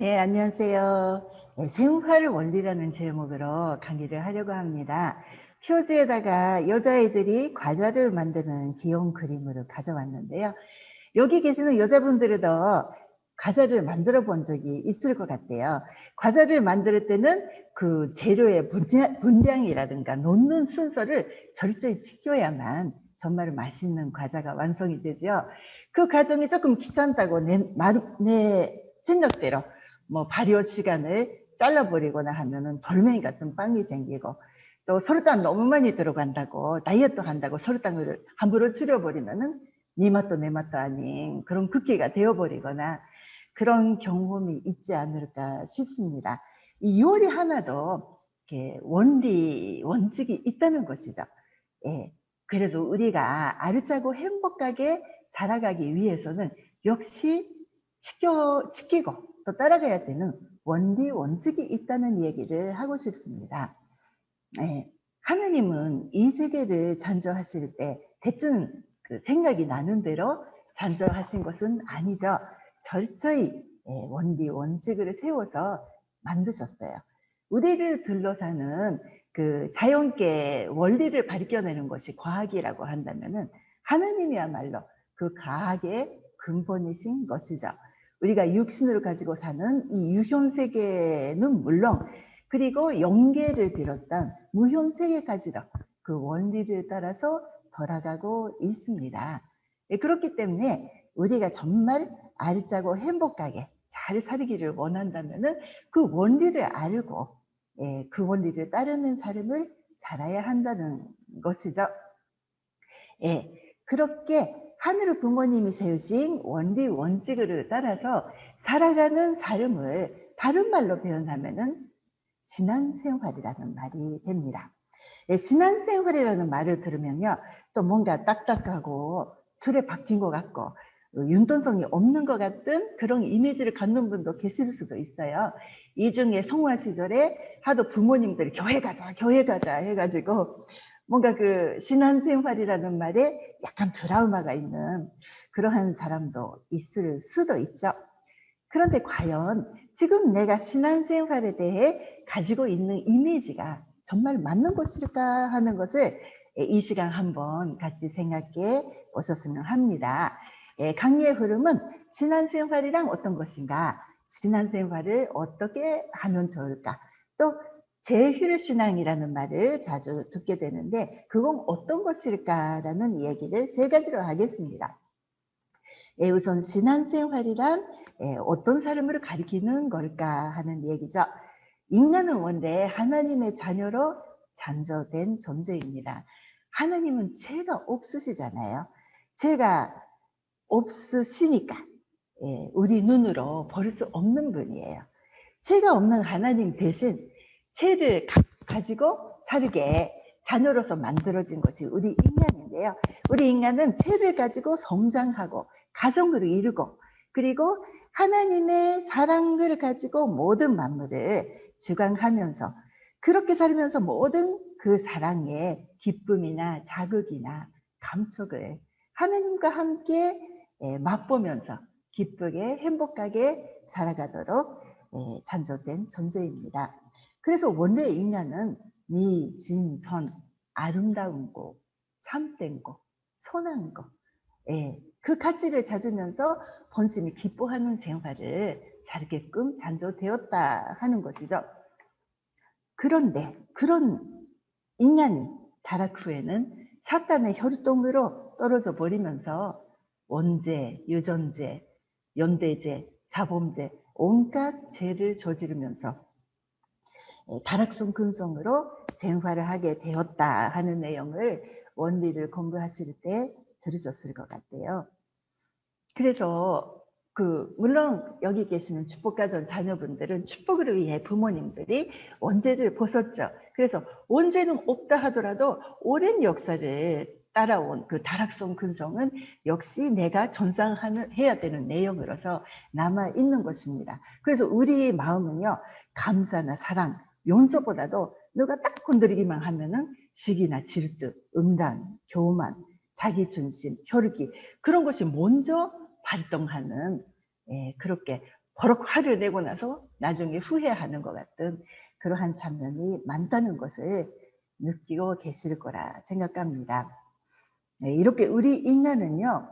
네, 안녕하세요. 네, 생활 원리라는 제목으로 강의를 하려고 합니다. 표지에다가 여자아이들이 과자를 만드는 귀여운 그림을 가져왔는데요. 여기 계시는 여자분들도 과자를 만들어 본 적이 있을 것 같아요. 과자를 만들 때는 그 재료의 분량이라든가 놓는 순서를 철저히 지켜야만 정말 맛있는 과자가 완성이 되죠. 그 과정이 조금 귀찮다고 내 생각대로 뭐 발효 시간을 잘라버리거나 하면은 돌멩이 같은 빵이 생기고, 또 설탕 너무 많이 들어간다고 다이어트 한다고 설탕을 함부로 줄여버리면은 네 맛도 내 맛도 아닌 그런 쿠키가 되어버리거나 그런 경험이 있지 않을까 싶습니다. 이 요리 하나도 이렇게 원리, 원칙이 있다는 것이죠. 예. 그래도 우리가 아르짜고 행복하게 살아가기 위해서는 역시 지키고 또 따라가야 되는 원리, 원칙이 있다는 얘기를 하고 싶습니다. 예. 하나님은 이 세계를 창조하실 때 대충 그 생각이 나는 대로 창조하신 것은 아니죠. 철저히 원리, 원칙을 세워서 만드셨어요. 우리를 둘러사는 그 자연계 원리를 밝혀내는 것이 과학이라고 한다면은 하나님이야말로 그 과학의 근본이신 것이죠. 우리가 육신을 가지고 사는 이 유현 세계는 물론, 그리고 영계를 비롯한 무형 세계까지도 그 원리를 따라서 돌아가고 있습니다. 예, 그렇기 때문에 우리가 정말 알짜고 행복하게 잘 살기를 원한다면은 그 원리를 알고, 그 원리를 따르는 삶을 살아야 한다는 것이죠. 예, 그렇게 하늘 부모님이 세우신 원리 원칙을 따라서 살아가는 삶을 다른 말로 표현하면은 신앙생활이라는 말이 됩니다. 예, 신앙생활이라는 말을 들으면요, 또 뭔가 딱딱하고 틀에 박힌 것 같고 융통성이 없는 것 같은 그런 이미지를 갖는 분도 계실 수도 있어요. 이 중에 성화 시절에 하도 부모님들이 교회 가자 해가지고 뭔가 그 신앙생활이라는 말에 약간 트라우마가 있는 그러한 사람도 있을 수도 있죠. 그런데 과연 지금 내가 신앙생활에 대해 가지고 있는 이미지가 정말 맞는 것일까 하는 것을 이 시간 한번 같이 생각해 보셨으면 합니다. 강의의 흐름은 신앙생활이란 어떤 것인가, 신앙생활을 어떻게 하면 좋을까, 또 제휴신앙이라는 말을 자주 듣게 되는데 그건 어떤 것일까라는 이야기를 세 가지로 하겠습니다. 우선 신앙생활이란 어떤 삶을 가리키는 걸까 하는 얘기죠. 인간은 원래 하나님의 자녀로 창조된 존재입니다. 하나님은 죄가 없으시잖아요. 죄가 없으시니까 우리 눈으로 볼 수 없는 분이에요. 죄가 없는 하나님 대신 죄를 가지고 살게 자녀로서 만들어진 것이 우리 인간인데요. 우리 인간은 죄를 가지고 성장하고 가정을 이루고, 그리고 하나님의 사랑을 가지고 모든 만물을 주관하면서 그렇게 살면서 모든 그 사랑의 기쁨이나 자극이나 감촉을 하나님과 함께 맛보면서 기쁘게 행복하게 살아가도록 창조된 존재입니다. 그래서 원래 인간은 미, 진, 선, 아름다운 거, 참된 거, 선한 거, 그 가치를 찾으면서 본심이 기뻐하는 생활을 살게끔 창조되었다 하는 것이죠. 그런데 그런 인간이 타락 후에는 사탄의 혈통으로 떨어져 버리면서 원죄, 유전죄, 연대죄, 자범죄, 온갖 죄를 저지르면서 다락성 근성으로 생활을 하게 되었다 하는 내용을 원리를 공부하실 때 들으셨을 것 같아요. 그래서 물론 여기 계시는 축복가정 자녀분들은 축복을 위해 부모님들이 원죄를 벗었죠. 그래서 원죄는 없다 하더라도 오랜 역사를 따라온 그 다락성 근성은 역시 내가 전상해야 되는 내용으로서 남아 있는 것입니다. 그래서 우리 마음은요, 감사나 사랑, 용서보다도 누가 딱 건드리기만 하면은 시기나 질투, 음란, 교만, 자기중심, 혈기, 그런 것이 먼저 발동하는, 그렇게 버럭 화를 내고 나서 나중에 후회하는 것 같은 그러한 장면이 많다는 것을 느끼고 계실 거라 생각합니다. 네, 이렇게 우리 인간은요,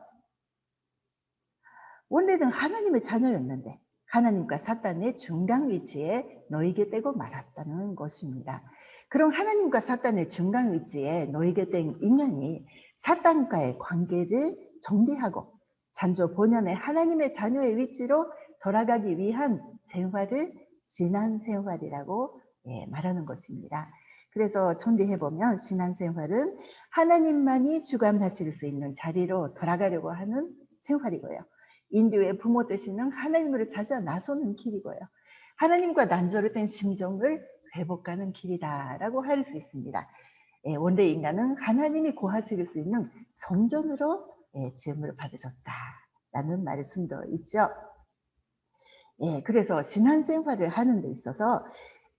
원래는 하나님의 자녀였는데 하나님과 사탄의 중간 위치에 놓이게 되고 말았다는 것입니다. 그럼 하나님과 사탄의 중간 위치에 놓이게 된 인간이 사탄과의 관계를 정리하고 창조 본연의 하나님의 자녀의 위치로 돌아가기 위한 생활을 신앙생활이라고 말하는 것입니다. 그래서 정리해보면 신앙생활은 하나님만이 주관하실 수 있는 자리로 돌아가려고 하는 생활이고요. 인류의 부모 되시는 하나님을 찾아 나서는 길이고요. 하나님과 단절이 된 심정을 회복하는 길이다라고 할 수 있습니다. 원래 인간은 하나님이 구하실 수 있는 성전으로 지음을 받으셨다라는 말씀도 있죠. 그래서 신앙생활을 하는 데 있어서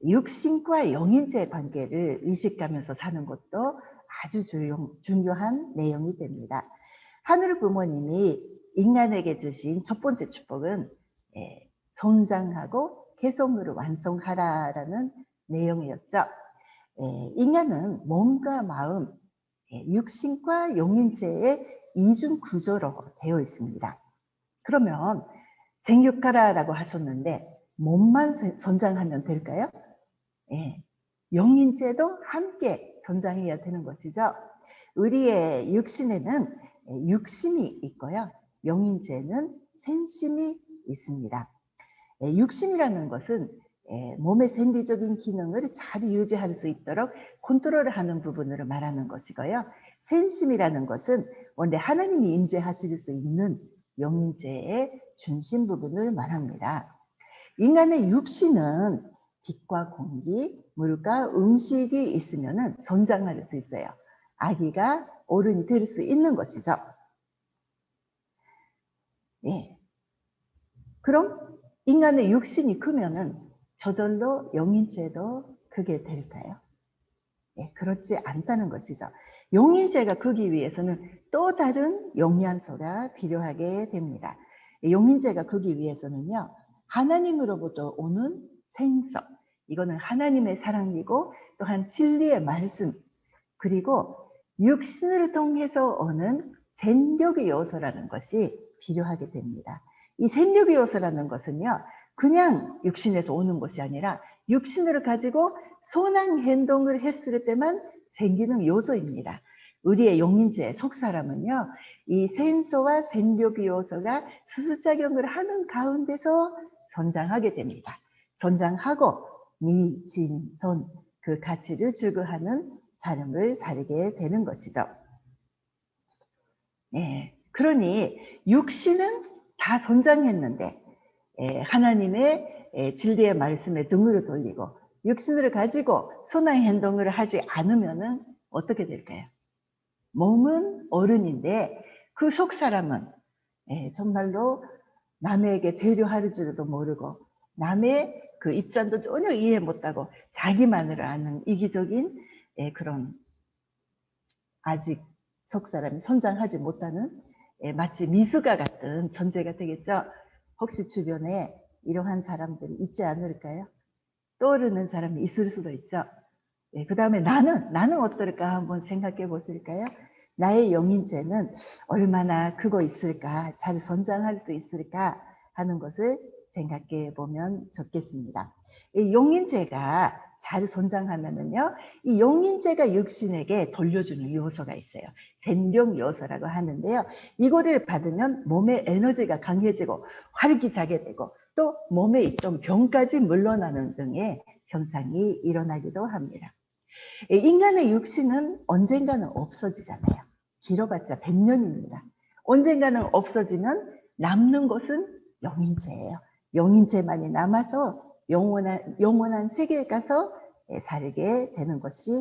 육신과 영인제 관계를 의식하면서 사는 것도 아주 중요한 내용이 됩니다. 하늘 부모님이 인간에게 주신 첫 번째 축복은 성장하고 개성으로 완성하라라는 내용이었죠. 인간은 몸과 마음, 육신과 영인체의 이중 구조로 되어 있습니다. 그러면 생육하라라고 하셨는데 몸만 성장하면 될까요? 영인체도 함께 성장해야 되는 것이죠. 우리의 육신에는 육심이 있고요. 영인체는 생심이 있습니다. 육심이라는 것은 몸의 생리적인 기능을 잘 유지할 수 있도록 컨트롤하는 부분으로 말하는 것이고요. 생심이라는 것은 원래 하나님이 임재하실 수 있는 영인체의 중심 부분을 말합니다. 인간의 육신은 빛과 공기, 물과 음식이 있으면 성장할 수 있어요. 아기가 어른이 될 수 있는 것이죠. 그럼 인간의 육신이 크면은 저절로 영인체도 크게 될까요? 그렇지 않다는 것이죠. 영인체가 크기 위해서는 또 다른 영양소가 필요하게 됩니다. 영인체가 크기 위해서는요, 하나님으로부터 오는 생성, 이거는 하나님의 사랑이고 또한 진리의 말씀, 그리고 육신을 통해서 오는 생력의 요소라는 것이 필요하게 됩니다. 이 생력의 요소라는 것은요, 그냥 육신에서 오는 것이 아니라 육신을 가지고 선한 행동을 했을 때만 생기는 요소입니다. 우리의 영인체 속사람은요, 이 생소와 생력의 요소가 수수작용을 하는 가운데서 성장하게 됩니다. 성장하고 미진선, 그 가치를 추구하는 삶을 살게 되는 것이죠. 그러니 육신은 다 성장했는데 하나님의 진리의 말씀에 등을 돌리고 육신을 가지고 선한 행동을 하지 않으면 어떻게 될까요? 몸은 어른인데 그 속 사람은 정말로 남에게 배려할 줄도 모르고 남의 그 입장도 전혀 이해 못하고 자기만을 아는 이기적인 그런 아직 속 사람이 성장하지 못하는 마치 미숙아 같은 존재가 되겠죠. 혹시 주변에 이러한 사람들이 있지 않을까요? 떠오르는 사람이 있을 수도 있죠. 그 다음에 나는 어떨까 한번 생각해 보실까요? 나의 영인체는 얼마나 크고 있을까, 잘 성장할 수 있을까 하는 것을 생각해 보면 좋겠습니다. 이 영인체가 잘 성장하면은요, 이 영인체가 육신에게 돌려주는 요소가 있어요. 생명 요소라고 하는데요. 이거를 받으면 몸의 에너지가 강해지고 활기차게 되고 또 몸에 있던 병까지 물러나는 등의 현상이 일어나기도 합니다. 인간의 육신은 언젠가는 없어지잖아요. 길어봤자 100년입니다. 언젠가는 없어지면 남는 것은 영인체예요. 영인체만이 남아서 영원한 세계에 가서 살게 되는 것이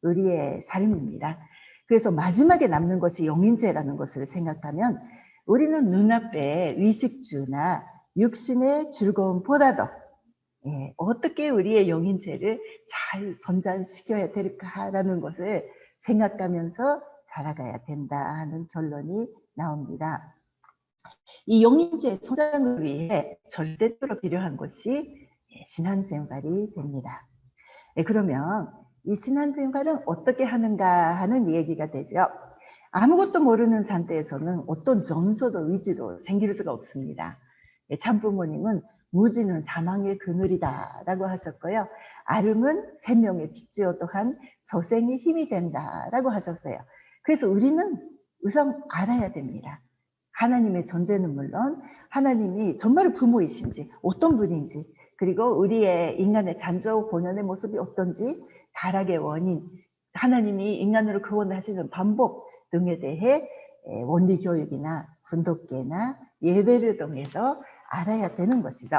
우리의 삶입니다. 그래서 마지막에 남는 것이 영인체라는 것을 생각하면 우리는 눈앞에 위식주나 육신의 즐거움보다도 어떻게 우리의 영인체를 잘 성장시켜야 될까라는 것을 생각하면서 살아가야 된다 하는 결론이 나옵니다. 이 영인지의 성장을 위해 절대적으로 필요한 것이 신앙생활이 됩니다. 그러면 이 신앙생활은 어떻게 하는가 하는 얘기가 되죠. 아무것도 모르는 상태에서는 어떤 정서도 의지도 생길 수가 없습니다. 참부모님은 무지는 사망의 그늘이다라고 하셨고요. 아름은 생명의 빛이요 또한 소생의 힘이 된다라고 하셨어요. 그래서 우리는 우선 알아야 됩니다. 하나님의 존재는 물론 하나님이 정말 부모이신지 어떤 분인지, 그리고 우리의 인간의 잔조 본연의 모습이 어떤지, 타락의 원인, 하나님이 인간으로 구원하시는 방법 등에 대해 원리 교육이나 분독계나 예배를 통해서 알아야 되는 것이죠.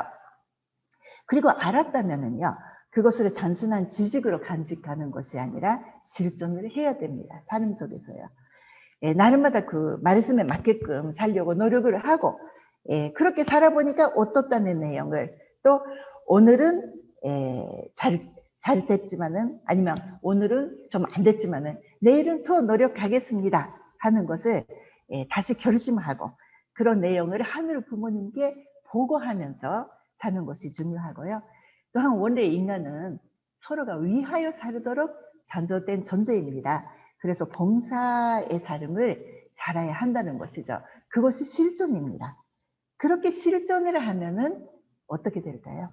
그리고 알았다면은요, 그것을 단순한 지식으로 간직하는 것이 아니라 실천을 해야 됩니다. 삶 속에서요. 나름마다 그 말씀에 맞게끔 살려고 노력을 하고, 그렇게 살아보니까 어떻다는 내용을, 또 오늘은 잘 됐지만은, 아니면 오늘은 좀 안 됐지만은 내일은 더 노력하겠습니다 하는 것을 다시 결심하고, 그런 내용을 하늘 부모님께 보고하면서 사는 것이 중요하고요. 또한 원래 인간은 서로가 위하여 살도록 창조된 존재입니다. 그래서 봉사의 삶을 살아야 한다는 것이죠. 그것이 실존입니다. 그렇게 실존을 하면은 어떻게 될까요?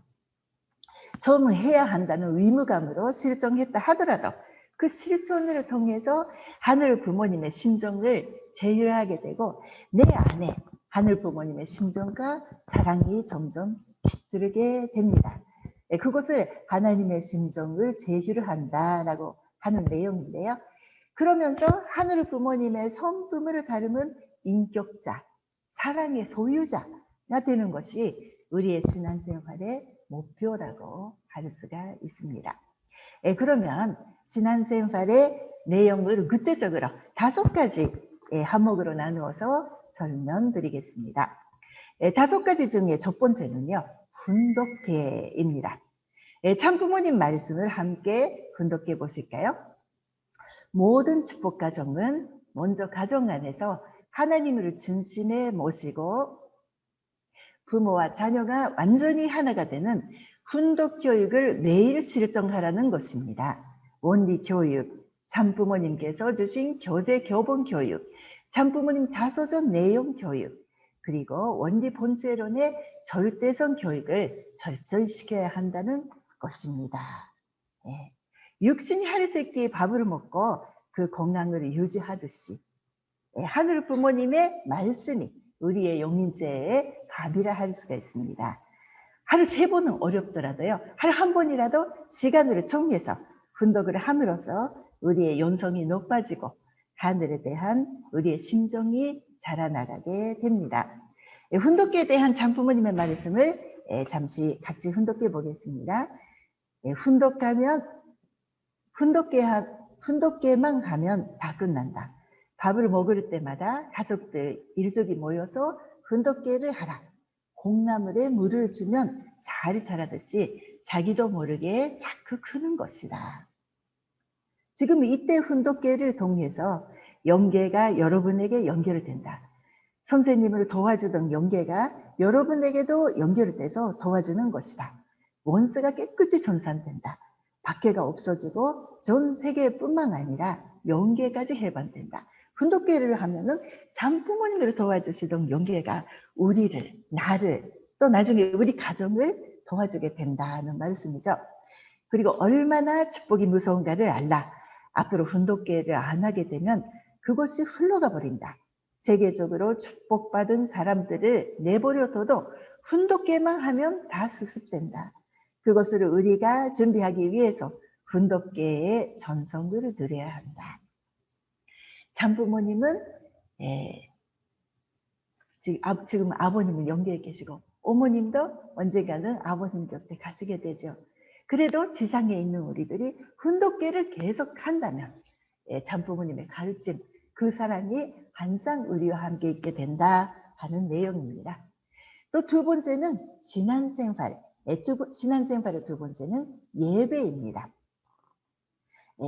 처음 해야 한다는 의무감으로 실천했다 하더라도 그 실천을 통해서 하늘 부모님의 심정을 제어하게 되고, 내 안에 하늘 부모님의 심정과 사랑이 점점 깃들게 됩니다. 그것을 하나님의 심정을 제휴를 한다라고 하는 내용인데요. 그러면서 하늘 부모님의 성품을 닮은 인격자, 사랑의 소유자가 되는 것이 우리의 신앙생활의 목표라고 할 수가 있습니다. 그러면 신앙생활의 내용을 구체적으로 5가지 항목으로 나누어서 설명드리겠습니다. 5가지 중에 첫 번째는요, 훈독회입니다. 참부모님 말씀을 함께 훈독해 보실까요? 모든 축복 가정은 먼저 가정 안에서 하나님을 중심에 모시고 부모와 자녀가 완전히 하나가 되는 훈독 교육을 매일 실천하라는 것입니다. 원리 교육, 참부모님께서 주신 교제 교본 교육, 참부모님 자서전 내용 교육, 그리고 원리 본체론의 절대성 교육을 철저히 시켜야 한다는 것입니다. 예. 육신이 하루 세끼 밥을 먹고 그 건강을 유지하듯이 하늘 부모님의 말씀이 우리의 영인제의 밥이라 할 수가 있습니다. 하루 3번은 어렵더라도요, 하루 1번이라도 시간을 정해서 훈독을 함으로써 우리의 영성이 높아지고 하늘에 대한 우리의 심정이 자라나가게 됩니다. 훈독에 대한 참부모님의 말씀을 잠시 같이 훈독해 보겠습니다. 훈독계만 하면 다 끝난다. 밥을 먹을 때마다 가족들, 일족이 모여서 훈독계를 하라. 콩나물에 물을 주면 잘 자라듯이 자기도 모르게 자꾸 크는 것이다. 지금 이때 훈독계를 통해서 영계가 여러분에게 연결된다. 선생님을 도와주던 영계가 여러분에게도 연결돼서 도와주는 것이다. 원수가 깨끗이 전산된다. 박해가 없어지고 전 세계뿐만 아니라 영계까지 해방된다. 훈독계를 하면은 장부모님을 도와주시던 영계가 우리를, 나를, 또 나중에 우리 가정을 도와주게 된다는 말씀이죠. 그리고 얼마나 축복이 무서운가를 알라. 앞으로 훈독계를 안 하게 되면 그것이 흘러가 버린다. 세계적으로 축복받은 사람들을 내버려 둬도 훈독계만 하면 다 수습된다. 그것을 우리가 준비하기 위해서 훈독계의 전성을 드려야 한다. 참부모님은 지금 아버님은 영계에 계시고 어머님도 언젠가는 아버님 곁에 가시게 되죠. 그래도 지상에 있는 우리들이 훈독계를 계속 한다면 참부모님의 가르침, 그 사랑이 항상 우리와 함께 있게 된다 하는 내용입니다. 또 2번째는 신앙생활. 신앙생활의 2번째는 예배입니다.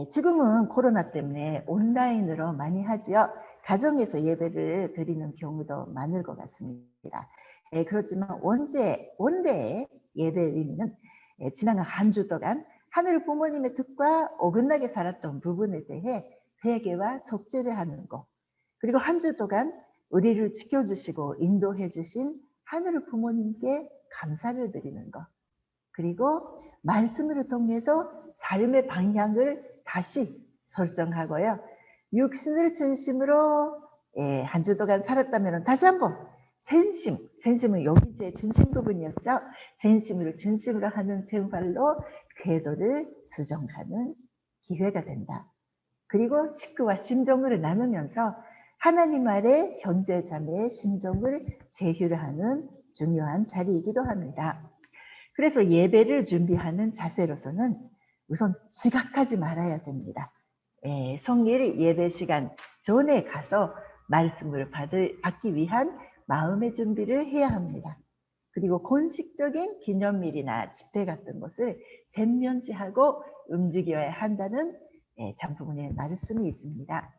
지금은 코로나 때문에 온라인으로 많이 하지요. 가정에서 예배를 드리는 경우도 많을 것 같습니다. 그렇지만 원래의 예배의 의미는 지나간 한 주 동안 하늘 부모님의 뜻과 어긋나게 살았던 부분에 대해 회개와 속죄를 하는 것, 그리고 한 주 동안 우리를 지켜주시고 인도해 주신 하늘 부모님께 감사를 드리는 것, 그리고 말씀을 통해서 삶의 방향을 다시 설정하고요. 육신을 중심으로 한 주 동안 살았다면 다시 한번 생심은 여기 제 중심 부분이었죠. 생심을 중심으로 하는 생활로 궤도를 수정하는 기회가 된다. 그리고 식구와 심정을 나누면서 하나님 아래 형제 자매의 심정을 제휴를 하는 중요한 자리이기도 합니다. 그래서 예배를 준비하는 자세로서는 우선 지각하지 말아야 됩니다. 성일 예배 시간 전에 가서 말씀을 받기 위한 마음의 준비를 해야 합니다. 그리고 공식적인 기념일이나 집회 같은 것을 샘면시하고 움직여야 한다는 장부문의 말씀이 있습니다.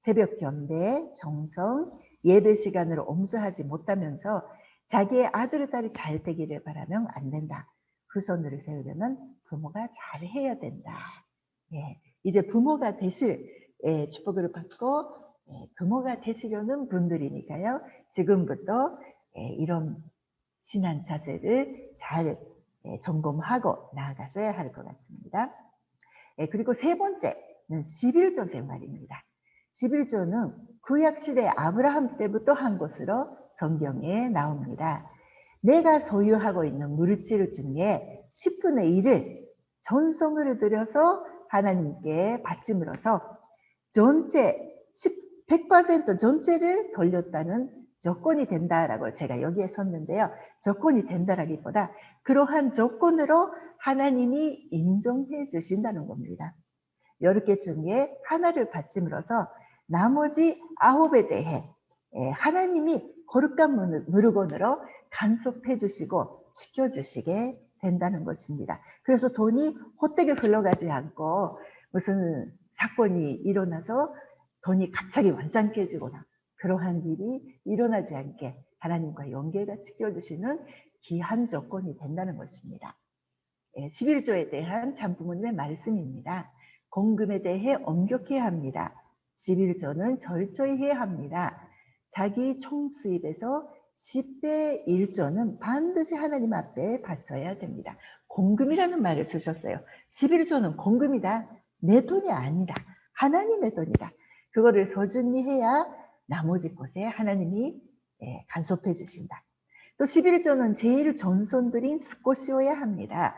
새벽 경배, 정성, 예배 시간으로 엄수하지 못하면서 자기의 아들, 딸이 잘 되기를 바라면 안 된다. 후손을 세우려면 부모가 잘해야 된다. 이제 부모가 되실 축복을 받고 부모가 되시려는 분들이니까요. 지금부터 이런 신앙 자세를 잘 점검하고 나아가셔야 할 것 같습니다. 그리고 세 번째는 11조 생활입니다. 11조는 구약시대 아브라함 때부터 한 것으로 성경에 나옵니다. 내가 소유하고 있는 물질 중에 10분의 1을 전성을 들여서 하나님께 바침으로써 전체 100% 전체를 돌렸다는 조건이 된다라고 제가 여기에 썼는데요. 조건이 된다라기보다 그러한 조건으로 하나님이 인정해 주신다는 겁니다. 10개 중에 하나를 바침으로써 나머지 9에 대해 하나님이 거룩한 물건으로 간섭해 주시고 지켜주시게 된다는 것입니다. 그래서 돈이 헛되게 흘러가지 않고 무슨 사건이 일어나서 돈이 갑자기 완전해지거나 그러한 일이 일어나지 않게 하나님과 연계가 지켜주시는 귀한 조건이 된다는 것입니다. 11조에 대한 장부모님의 말씀입니다. 공금에 대해 엄격해야 합니다. 11조는 철저히 해야 합니다. 자기 총수입에서 10대 1조는 반드시 하나님 앞에 바쳐야 됩니다. 공금이라는 말을 쓰셨어요. 11조는 공금이다. 내 돈이 아니다. 하나님의 돈이다. 그거를 소중히 해야 나머지 곳에 하나님이 간섭해 주신다. 또 11조는 제일 전손들인 스꽃이어야 합니다.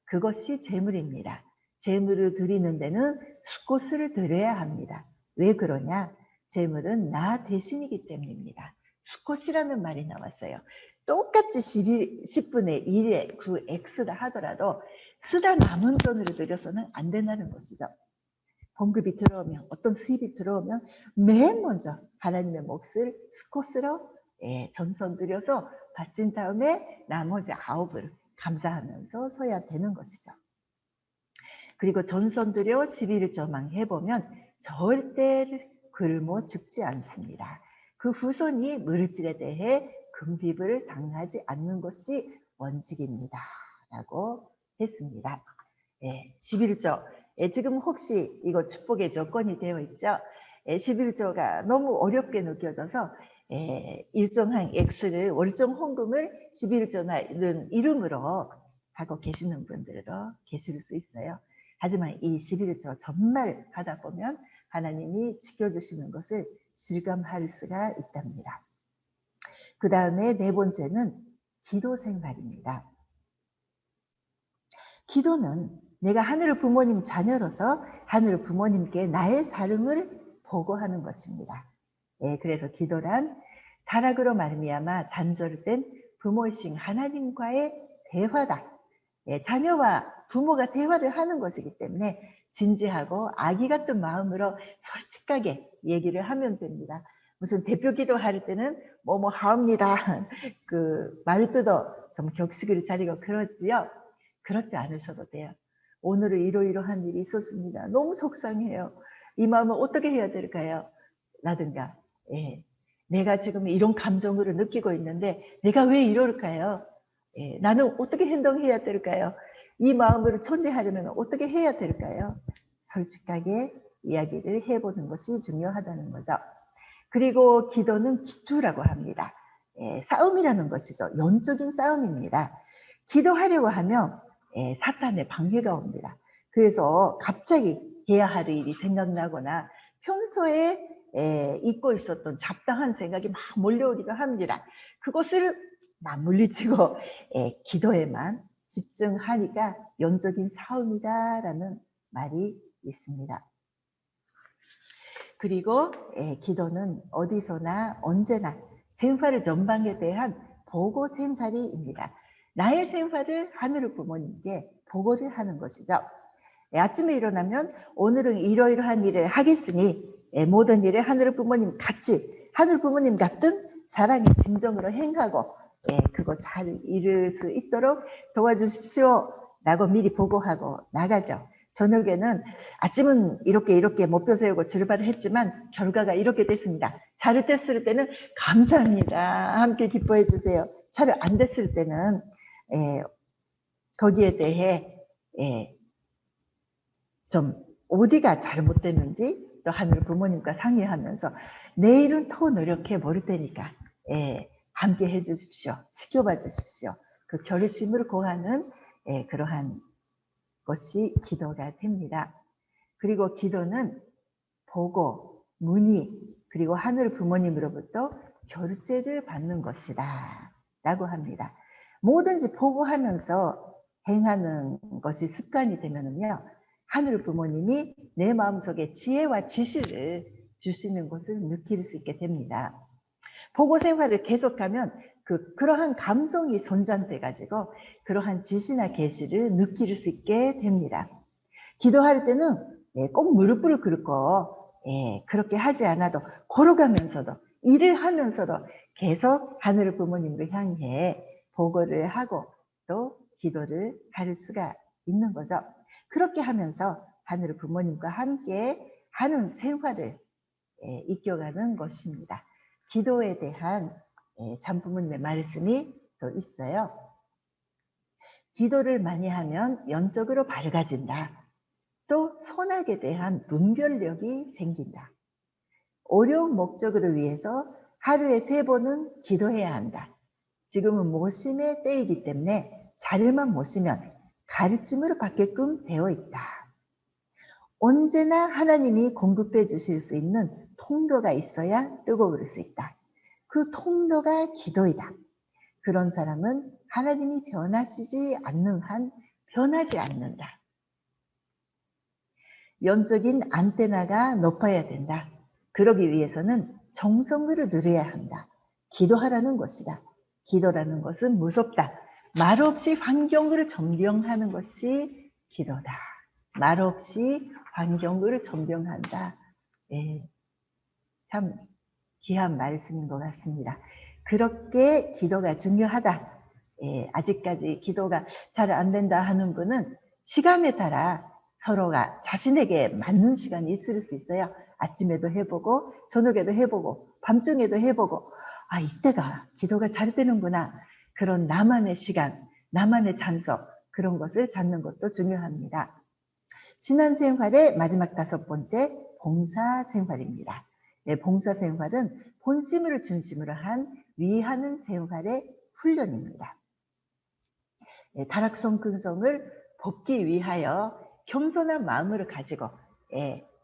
그것이 재물입니다. 재물을 드리는 데는 스꽃을 드려야 합니다. 왜 그러냐? 재물은 나 대신이기 때문입니다. 스꽃이라는 말이 나왔어요. 똑같이 10분의 1의 그 X다 하더라도 쓰다 남은 돈으로 드려서는 안 된다는 것이죠. 봉급이 들어오면, 어떤 수입이 들어오면 맨 먼저 하나님의 몫을 스콧으로 전선 드려서 바친 다음에 나머지 9을 감사하면서 서야 되는 것이죠. 그리고 전선 드려 11조만 해보면 절대 굶어 죽지 않습니다. 그 후손이 물질에 대해 금비를 당하지 않는 것이 원칙입니다. 라고 했습니다. 11조. 지금 혹시 이거 축복의 조건이 되어 있죠? 11조가 너무 어렵게 느껴져서 일정한 X를 월정 헌금을 11조나 이름으로 하고 계시는 분들도 계실 수 있어요. 하지만 이 11조 정말 하다 보면 하나님이 지켜주시는 것을 실감할 수가 있답니다. 그 다음에 네 번째는 기도 생활입니다. 기도는 내가 하늘 부모님 자녀로서 하늘 부모님께 나의 삶을 보고하는 것입니다. 그래서 기도란 타락으로 말미암아 단절된 부모이신 하나님과의 대화다. 자녀와 부모가 대화를 하는 것이기 때문에 진지하고 아기 같은 마음으로 솔직하게 얘기를 하면 됩니다. 무슨 대표 기도할 때는 뭐뭐 하옵니다. 그 말투도 좀 격식을 차리고 그렇지요. 그렇지 않으셔도 돼요. 오늘은 이러이러한 일이 있었습니다. 너무 속상해요. 이 마음을 어떻게 해야 될까요? 라든가 예, 내가 지금 이런 감정으로 느끼고 있는데 내가 왜 이럴까요? 예, 나는 어떻게 행동해야 될까요? 이 마음을 존대하려면 어떻게 해야 될까요? 솔직하게 이야기를 해보는 것이 중요하다는 거죠. 그리고 기도는 기투라고 합니다. 예, 싸움이라는 것이죠. 영적인 싸움입니다. 기도하려고 하면 사탄의 방해가 옵니다. 그래서 갑자기 해야 할 일이 생각나거나 평소에 잊고 있었던 잡다한 생각이 막 몰려오기도 합니다. 그것을 막 물리치고 기도에만 집중하니까 영적인 싸움이다라는 말이 있습니다. 그리고 기도는 어디서나 언제나 생활 전반에 대한 보고 생활입니다. 나의 생활을 하늘 부모님께 보고를 하는 것이죠. 아침에 일어나면 오늘은 이러이러한 일을 하겠으니 모든 일을 하늘 부모님 같이 하늘 부모님 같은 사랑의 심정으로 행하고 그거 잘 이룰 수 있도록 도와주십시오 라고 미리 보고하고 나가죠. 저녁에는 아침은 이렇게 목표 세우고 출발을 했지만 결과가 이렇게 됐습니다. 잘 됐을 때는 감사합니다. 함께 기뻐해 주세요. 잘 안 됐을 때는 거기에 대해 좀 어디가 잘못됐는지 또 하늘 부모님과 상의하면서 내일은 더 노력해 볼 테니까 함께 해 주십시오. 지켜봐 주십시오. 그 결심을 고하는 그러한 것이 기도가 됩니다. 그리고 기도는 보고, 문의, 그리고 하늘 부모님으로부터 결제를 받는 것이다 라고 합니다. 뭐든지 보고하면서 행하는 것이 습관이 되면은요, 하늘 부모님이 내 마음속에 지혜와 지시를 주시는 것을 느낄 수 있게 됩니다. 보고 생활을 계속하면 그러한 감성이 손전돼 가지고 그러한 지시나 계시를 느낄 수 있게 됩니다. 기도할 때는 꼭 무릎을 꿇고 그렇게 하지 않아도 걸어가면서도 일을 하면서도 계속 하늘 부모님을 향해 보고를 하고 또 기도를 할 수가 있는 거죠. 그렇게 하면서 하늘 부모님과 함께 하는 생활을 이끌어가는 것입니다. 기도에 대한 참부모님의 말씀이 또 있어요. 기도를 많이 하면 영적으로 밝아진다. 또 선악에 대한 분별력이 생긴다. 어려운 목적을 위해서 하루에 3번은 기도해야 한다. 지금은 모심의 때이기 때문에 자리만 모시면 가르침을 받게끔 되어 있다. 언제나 하나님이 공급해 주실 수 있는 통로가 있어야 뜨거울 수 있다. 그 통로가 기도이다. 그런 사람은 하나님이 변하시지 않는 한 변하지 않는다. 영적인 안테나가 높아야 된다. 그러기 위해서는 정성을 누려야 한다. 기도하라는 것이다. 기도라는 것은 무섭다. 말없이 환경을 점령하는 것이 기도다. 말없이 환경을 점령한다. 참 귀한 말씀인 것 같습니다. 그렇게 기도가 중요하다. 아직까지 기도가 잘 안 된다 하는 분은 시간에 따라 서로가 자신에게 맞는 시간이 있을 수 있어요. 아침에도 해보고 저녁에도 해보고 밤중에도 해보고 이때가 기도가 잘 되는구나. 그런 나만의 시간, 나만의 찬석 그런 것을 찾는 것도 중요합니다. 신앙생활의 마지막 5번째 봉사생활입니다. 봉사생활은 본심을 중심으로 한 위하는 생활의 훈련입니다. 타락성 근성을 벗기 위하여 겸손한 마음을 가지고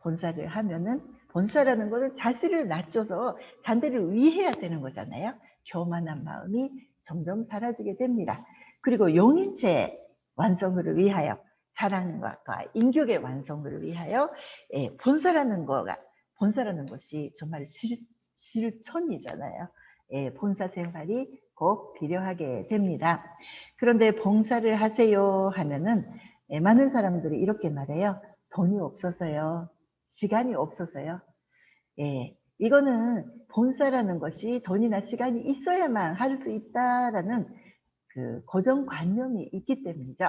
본사를 하면은 본사라는 것은 자신을 낮춰서 잔대를 위해야 되는 거잖아요. 교만한 마음이 점점 사라지게 됩니다. 그리고 용인체 완성을 위하여 사랑과 인격의 완성을 위하여 본사라는 것이 정말 실천이잖아요. 본사 생활이 꼭 필요하게 됩니다. 그런데 봉사를 하세요 하면은 많은 사람들이 이렇게 말해요. 돈이 없어서요. 시간이 없어서요. 이거는 본사라는 것이 돈이나 시간이 있어야만 할 수 있다라는 그 고정관념이 있기 때문이죠.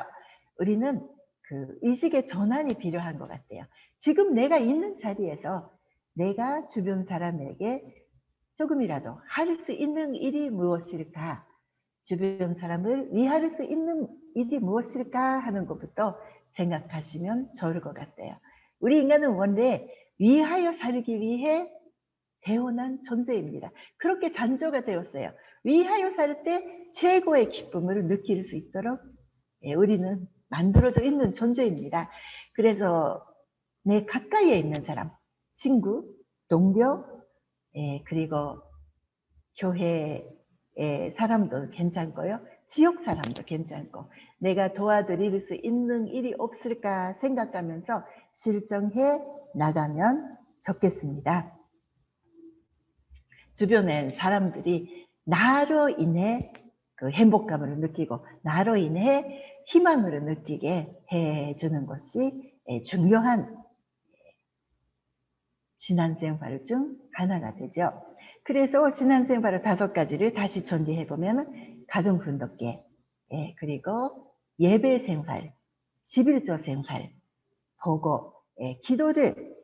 우리는 그 의식의 전환이 필요한 것 같아요. 지금 내가 있는 자리에서 내가 주변 사람에게 조금이라도 할 수 있는 일이 무엇일까? 주변 사람을 위할 수 있는 일이 무엇일까 하는 것부터 생각하시면 좋을 것 같아요. 우리 인간은 원래 위하여 살기 위해 태어난 존재입니다. 그렇게 창조가 되었어요. 위하여 살 때 최고의 기쁨을 느낄 수 있도록 우리는 만들어져 있는 존재입니다. 그래서 내 가까이에 있는 사람, 친구, 동료, 그리고 교회의 사람도 괜찮고요. 지역 사람도 괜찮고, 내가 도와드릴 수 있는 일이 없을까 생각하면서 실정해 나가면 좋겠습니다. 주변엔 사람들이 나로 인해 그 행복감을 느끼고 나로 인해 희망을 느끼게 해주는 것이 중요한 신앙생활 중 하나가 되죠. 그래서 신앙생활 5가지를 다시 정리해보면 가정분독계, 그리고 예배생활, 11조 생활, 보고, 기도를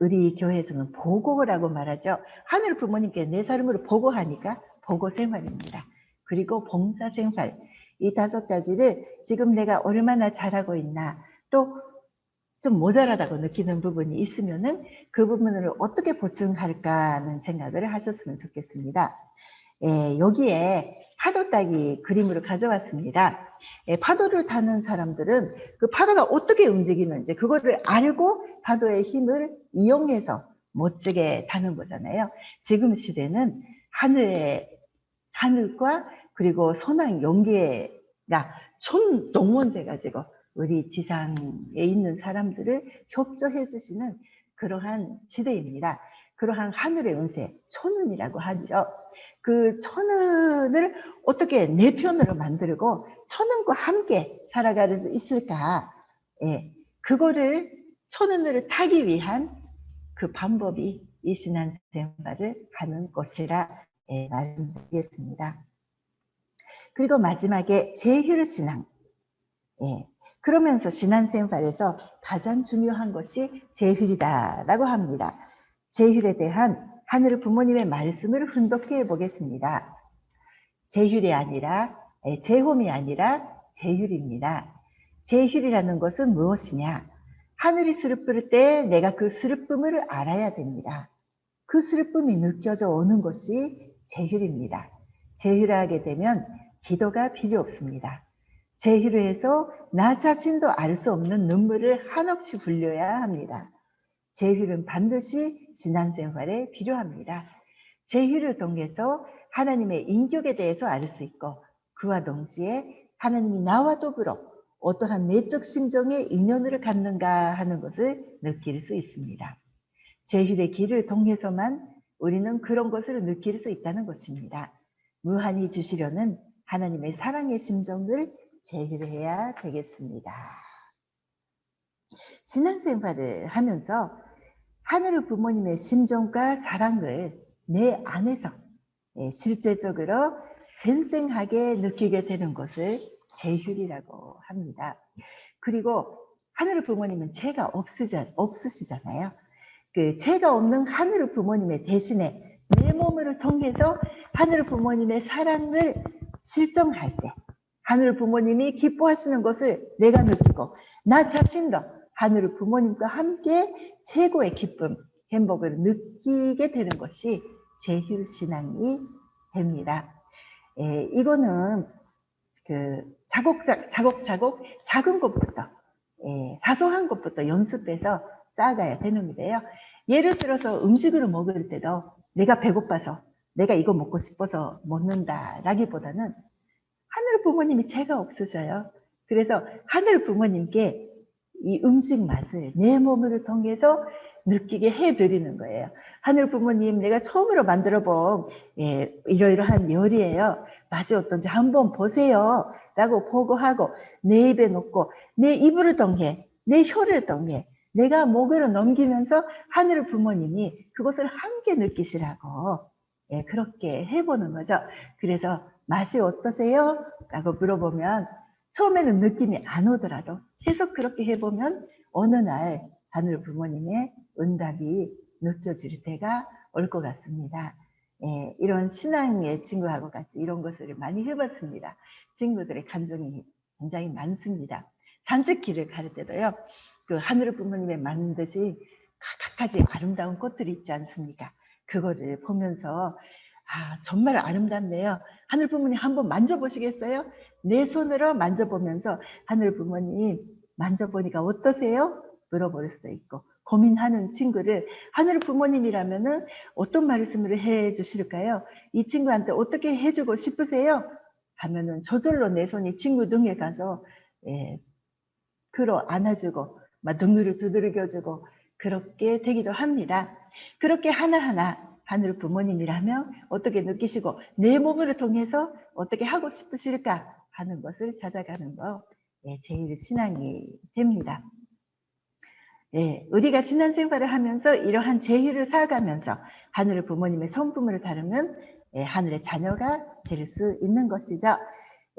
우리 교회에서는 보고라고 말하죠. 하늘 부모님께 내 삶을 보고하니까 보고생활입니다. 그리고 봉사생활, 이 5가지를 지금 내가 얼마나 잘하고 있나, 또 좀 모자라다고 느끼는 부분이 있으면은 그 부분을 어떻게 보충할까 하는 생각을 하셨으면 좋겠습니다. 여기에 파도 따기 그림으로 가져왔습니다. 파도를 타는 사람들은 그 파도가 어떻게 움직이는지 그거를 알고 파도의 힘을 이용해서 멋지게 타는 거잖아요. 지금 시대는 하늘과 그리고 소나기 연기가 총동원돼 가지고 우리 지상에 있는 사람들을 협조해 주시는 그러한 시대입니다. 그러한 하늘의 운세, 천운이라고 하죠. 그 천운을 어떻게 내 편으로 만들고 천운과 함께 살아갈 수 있을까? 그거를 천운을 타기 위한 그 방법이 이 신앙생활을 하는 것이라 말씀드리겠습니다. 그리고 마지막에 제휴신앙. 그러면서 신앙생활에서 가장 중요한 것이 제휴이다라고 합니다. 제휴에 대한 하늘 부모님의 말씀을 훈독해 보겠습니다. 제휴이 아니라 제홈이 아니라 제휴입니다. 제휴이라는 것은 무엇이냐? 하늘이 슬플 때 내가 그 슬픔을 알아야 됩니다. 그 슬픔이 느껴져 오는 것이 제휴입니다. 제휴를 하게 되면 기도가 필요 없습니다. 제휴를 해서 나 자신도 알 수 없는 눈물을 한없이 흘려야 합니다. 제휴는 반드시 신앙생활에 필요합니다. 제휴를 통해서 하나님의 인격에 대해서 알 수 있고 그와 동시에 하나님이 나와 더불어 어떠한 내적 심정의 인연을 갖는가 하는 것을 느낄 수 있습니다. 제휴의 길을 통해서만 우리는 그런 것을 느낄 수 있다는 것입니다. 무한히 주시려는 하나님의 사랑의 심정을 제휴해야 되겠습니다. 신앙생활을 하면서 하늘의 부모님의 심정과 사랑을 내 안에서 실제적으로 생생하게 느끼게 되는 것을 제휴이라고 합니다. 그리고 하늘의 부모님은 죄가 없으시잖아요. 그 죄가 없는 하늘의 부모님의 대신에 내 몸을 통해서 하늘의 부모님의 사랑을 실정할 때 하늘 부모님이 기뻐하시는 것을 내가 느끼고 나 자신도 하늘 부모님과 함께 최고의 기쁨, 행복을 느끼게 되는 것이 제휴신앙이 됩니다. 이거는 그 차곡차곡 작은 것부터 사소한 것부터 연습해서 쌓아가야 되는 거예요. 예를 들어서 음식을 먹을 때도 내가 배고파서 내가 이거 먹고 싶어서 먹는다 라기보다는 하늘 부모님이 죄가 없으셔요. 그래서 하늘 부모님께 이 음식 맛을 내 몸을 통해서 느끼게 해드리는 거예요. 하늘 부모님, 내가 처음으로 만들어 본 이러이러한 요리예요. 맛이 어떤지 한번 보세요 라고 보고하고 내 입에 넣고 내 입을 통해 내 혀를 통해 내가 목으로 넘기면서 하늘 부모님이 그것을 함께 느끼시라고 그렇게 해보는 거죠. 그래서 맛이 어떠세요? 라고 물어보면 처음에는 느낌이 안 오더라도 계속 그렇게 해보면 어느 날 하늘 부모님의 응답이 느껴질 때가 올 것 같습니다. 이런 신앙의 친구하고 같이 이런 것을 많이 해봤습니다. 친구들의 감정이 굉장히 많습니다. 산책길을 갈 때도요, 그 하늘 부모님의 만드신 각가지 아름다운 꽃들이 있지 않습니까? 그거를 보면서 아, 정말 아름답네요. 하늘 부모님 한번 만져보시겠어요? 내 손으로 만져보면서 하늘 부모님 만져보니까 어떠세요? 물어볼 수도 있고, 고민하는 친구를 하늘 부모님이라면은 어떤 말씀을 해 주실까요? 이 친구한테 어떻게 해주고 싶으세요? 하면은 저절로 내 손이 친구 등에 가서 끌어 안아주고 막 눈물을 두드려주고 그렇게 되기도 합니다. 그렇게 하나하나 하늘 부모님이라면 어떻게 느끼시고 내 몸을 통해서 어떻게 하고 싶으실까 하는 것을 찾아가는 거 제일 신앙이 됩니다. 우리가 신앙생활을 하면서 이러한 제의를 쌓아가면서 하늘 부모님의 성품을 다루면 하늘의 자녀가 될 수 있는 것이죠.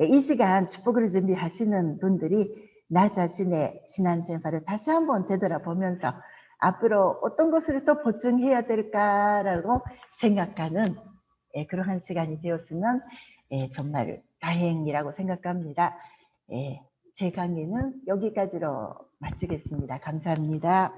이 시간 축복을 준비하시는 분들이 나 자신의 신앙생활을 다시 한번 되돌아보면서 앞으로 어떤 것을 또 보충해야 될까라고 생각하는 그러한 시간이 되었으면 정말 다행이라고 생각합니다. 제 강의는 여기까지로 마치겠습니다. 감사합니다.